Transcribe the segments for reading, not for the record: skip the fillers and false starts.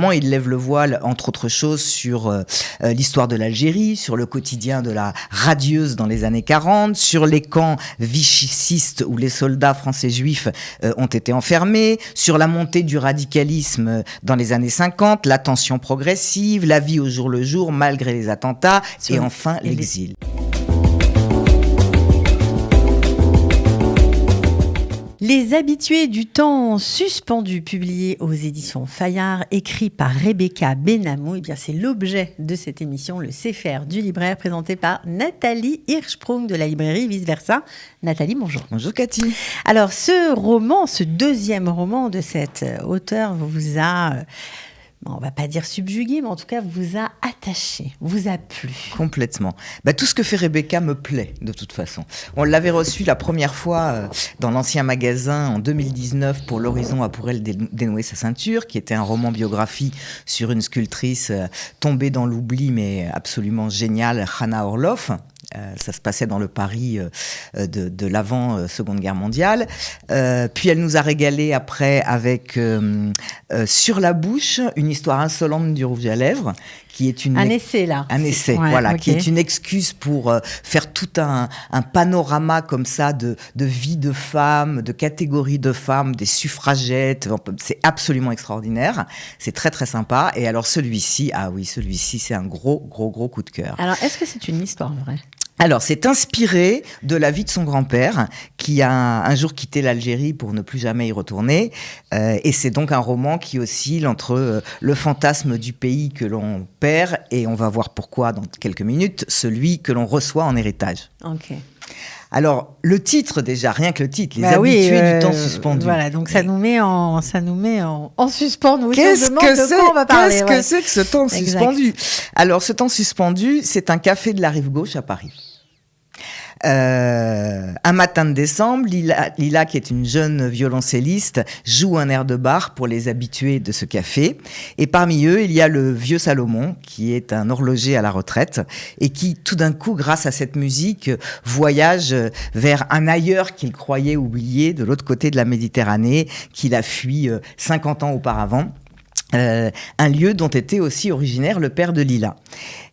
roman, il lève le voile, entre autres choses, sur l'histoire de l'Algérie, sur le quotidien de la radieuse dans les années 40, sur les camps vichycistes où les soldats français juifs ont été enfermés, sur la montée du radicalisme dans les années 50, la tension progressive, la vie au jour le jour malgré les attentats, et enfin l'exil. Les habitués du temps suspendu, publié aux éditions Fayard, écrit par Rebecca Benamou, c'est l'objet de cette émission, le Sefer du libraire, présenté par Nathalie Hirschsprung de la librairie Vice Versa. Nathalie, bonjour. Bonjour Cathy. Alors ce roman, ce deuxième roman de cet auteur vous a... on va pas dire subjugué, mais en tout cas vous a attaché, vous a plu. Complètement. Tout ce que fait Rebecca me plaît, de toute façon. On l'avait reçu la première fois dans l'ancien magasin en 2019 pour L'Horizon a pour elle dénoué sa ceinture, qui était un roman biographie sur une sculptrice tombée dans l'oubli, mais absolument géniale, Hannah Orloff. Ça se passait dans le Paris de l'avant-Seconde Guerre mondiale. Puis elle nous a régalé après avec Sur la bouche, une histoire insolente du rouge à lèvres, qui est un essai là. Un essai, ouais, voilà, okay. Qui est une excuse pour faire tout un panorama comme ça de vie de femmes, de catégories de femmes, des suffragettes. C'est absolument extraordinaire. C'est très très sympa. Et alors celui-ci, c'est un gros coup de cœur. Alors est-ce que c'est une histoire vraie ? Alors, c'est inspiré de la vie de son grand-père, qui a un jour quitté l'Algérie pour ne plus jamais y retourner. Et c'est donc un roman qui oscille entre le fantasme du pays que l'on perd, et on va voir pourquoi dans quelques minutes, celui que l'on reçoit en héritage. Ok. Alors, le titre déjà, rien que le titre, les habitués du temps suspendu. Voilà, donc ça nous met en suspens. Nous Qu'est-ce que c'est que ce temps suspendu ? Alors, ce temps suspendu, c'est un café de la Rive Gauche à Paris. Un matin de décembre, Lila, qui est une jeune violoncelliste, joue un air de bar pour les habitués de ce café. Et parmi eux, il y a le vieux Salomon, qui est un horloger à la retraite et qui, tout d'un coup, grâce à cette musique, voyage vers un ailleurs qu'il croyait oublié, de l'autre côté de la Méditerranée, qu'il a fui 50 ans auparavant. Un lieu dont était aussi originaire le père de Lila.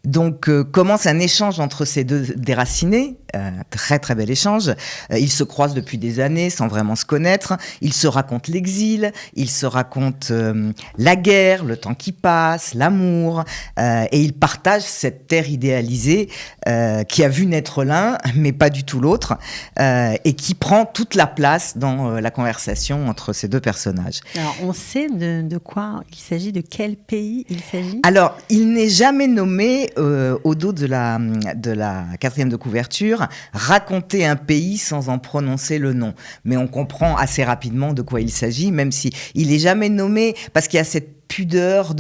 Donc commence un échange entre ces deux déracinés, très très bel échange. Ils se croisent depuis des années sans vraiment se connaître. Ils se racontent l'exil, ils se racontent la guerre, le temps qui passe, l'amour, et ils partagent cette terre idéalisée qui a vu naître l'un, mais pas du tout l'autre, et qui prend toute la place dans la conversation entre ces deux personnages. Alors on sait de quoi il s'agit, de quel pays il s'agit ? Alors il n'est jamais nommé. Au dos de la quatrième de couverture, raconter un pays sans en prononcer le nom. Mais on comprend assez rapidement de quoi il s'agit, même si il n'est jamais nommé, parce qu'il y a cette pudeur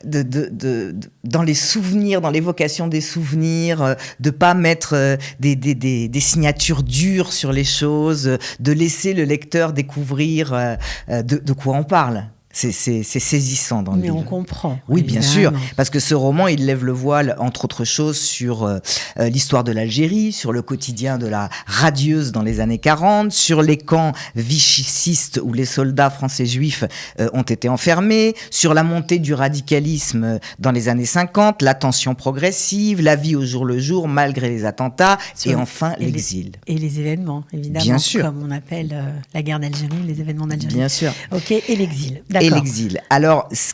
dans les souvenirs, dans l'évocation des souvenirs, de pas mettre des signatures dures sur les choses, de laisser le lecteur découvrir de quoi on parle. C'est saisissant dans le livre. Mais on comprend. Oui, évidemment. bien sûr, parce que ce roman, il lève le voile, entre autres choses, sur l'histoire de l'Algérie, sur le quotidien de la radieuse dans les années 40, sur les camps vichycistes où les soldats français juifs ont été enfermés, sur la montée du radicalisme dans les années 50, la tension progressive, la vie au jour le jour malgré les attentats, et enfin l'exil. Et les événements, évidemment. Bien sûr. Comme on appelle la guerre d'Algérie, les événements d'Algérie. Bien sûr. Ok, et l'exil. D'accord. Et l'exil. Alors, ce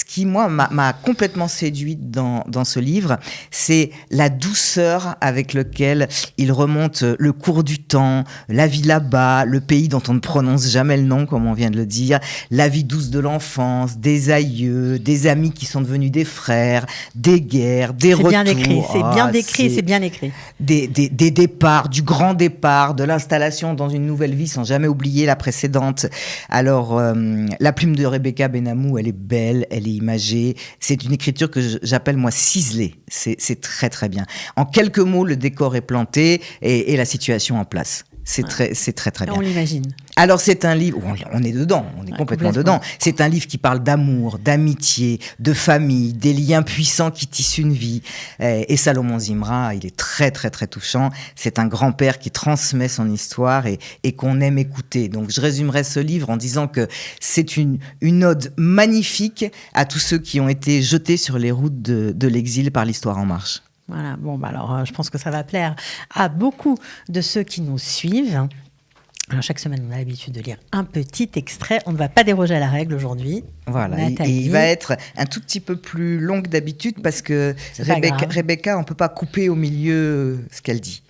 qui moi, m'a complètement séduite dans ce livre, c'est la douceur avec laquelle il remonte le cours du temps, la vie là-bas, le pays dont on ne prononce jamais le nom, comme on vient de le dire, la vie douce de l'enfance, des aïeux, des amis qui sont devenus des frères, des guerres, des retours. C'est bien écrit. Des départs, du grand départ, de l'installation dans une nouvelle vie sans jamais oublier la précédente. Alors, la plume de Rebecca Benamou, elle est belle, elle est imagée. C'est une écriture que j'appelle, moi, ciselée. C'est très, très bien. En quelques mots, le décor est planté et la situation en place. C'est très, très bien. On l'imagine. Alors c'est un livre, on est dedans, on est complètement dedans. C'est un livre qui parle d'amour, d'amitié, de famille, des liens puissants qui tissent une vie. Et Salomon Zimra, il est très très très touchant. C'est un grand-père qui transmet son histoire et qu'on aime écouter. Donc je résumerai ce livre en disant que c'est une ode magnifique à tous ceux qui ont été jetés sur les routes de l'exil par l'Histoire en marche. Voilà, bon, alors je pense que ça va plaire à beaucoup de ceux qui nous suivent. Alors, chaque semaine, on a l'habitude de lire un petit extrait. On ne va pas déroger à la règle aujourd'hui. Voilà, et il va être un tout petit peu plus long que d'habitude parce que Rebecca, on ne peut pas couper au milieu ce qu'elle dit.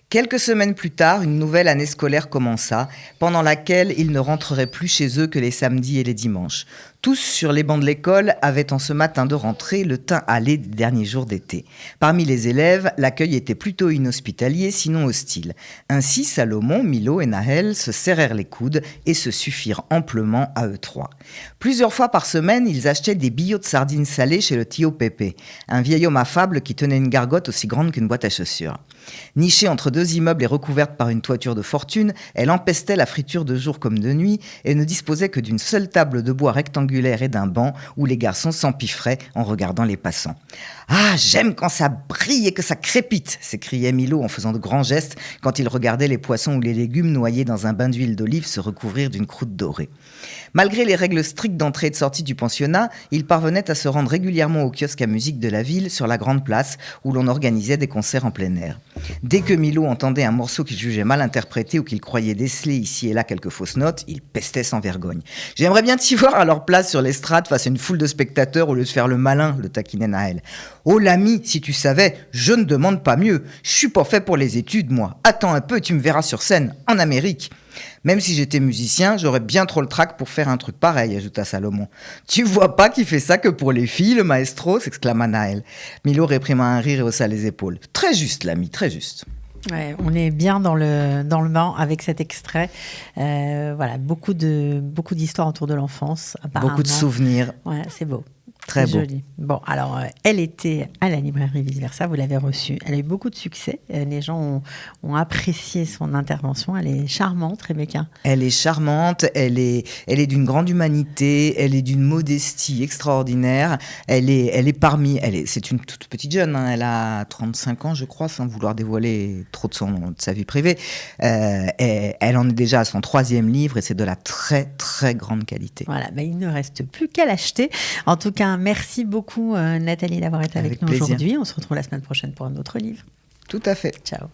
Quelques semaines plus tard, une nouvelle année scolaire commença, pendant laquelle ils ne rentreraient plus chez eux que les samedis et les dimanches. Tous sur les bancs de l'école avaient en ce matin de rentrée le teint hâlé des derniers jours d'été. Parmi les élèves, l'accueil était plutôt inhospitalier, sinon hostile. Ainsi, Salomon, Milo et Nahel se serrèrent les coudes et se suffirent amplement à eux trois. Plusieurs fois par semaine, ils achetaient des billots de sardines salées chez le Tio Pépé, un vieil homme affable qui tenait une gargote aussi grande qu'une boîte à chaussures. Nichée entre deux immeubles et recouverte par une toiture de fortune, elle empestait la friture de jour comme de nuit et ne disposait que d'une seule table de bois rectangulaire et d'un banc où les garçons s'empiffraient en regardant les passants. « Ah, j'aime quand ça brille et que ça crépite !» s'écriait Milo en faisant de grands gestes quand il regardait les poissons ou les légumes noyés dans un bain d'huile d'olive se recouvrir d'une croûte dorée. Malgré les règles strictes d'entrée et de sortie du pensionnat, il parvenait à se rendre régulièrement au kiosque à musique de la ville sur la grande place où l'on organisait des concerts en plein air. Dès que Milo entendait un morceau qu'il jugeait mal interprété ou qu'il croyait déceler ici et là quelques fausses notes, il pestait sans vergogne. « J'aimerais bien t'y voir à leur place sur l'estrade face à une foule de spectateurs au lieu de faire le malin, le taquinait Nahel. Oh l'ami, si tu savais, je ne demande pas mieux. Je suis pas fait pour les études, moi. Attends un peu et tu me verras sur scène, en Amérique. Même si j'étais musicien, j'aurais bien trop le trac pour faire un truc pareil, ajouta Salomon. Tu vois pas qu'il fait ça que pour les filles, le maestro, s'exclama Nahel. Milo réprima un rire et haussa les épaules. Très juste, l'ami, très juste. Ouais, on est bien dans le banc avec cet extrait. Voilà, beaucoup d'histoires autour de l'enfance, apparemment. Beaucoup de souvenirs. Ouais, c'est beau. Très beau. Joli. Bon, alors, elle était à la librairie Vice Versa, vous l'avez reçue. Elle a eu beaucoup de succès. Les gens ont apprécié son intervention. Elle est charmante, Rebecca. Elle est charmante, elle est d'une grande humanité, elle est d'une modestie extraordinaire. C'est une toute petite jeune, hein, elle a 35 ans, je crois, sans vouloir dévoiler trop de sa vie privée. Elle en est déjà à son 3e livre et c'est de la très, très grande qualité. Voilà, il ne reste plus qu'à l'acheter. En tout cas, merci beaucoup Nathalie d'avoir été avec nous aujourd'hui. On se retrouve la semaine prochaine pour un autre livre. Tout à fait. Ciao.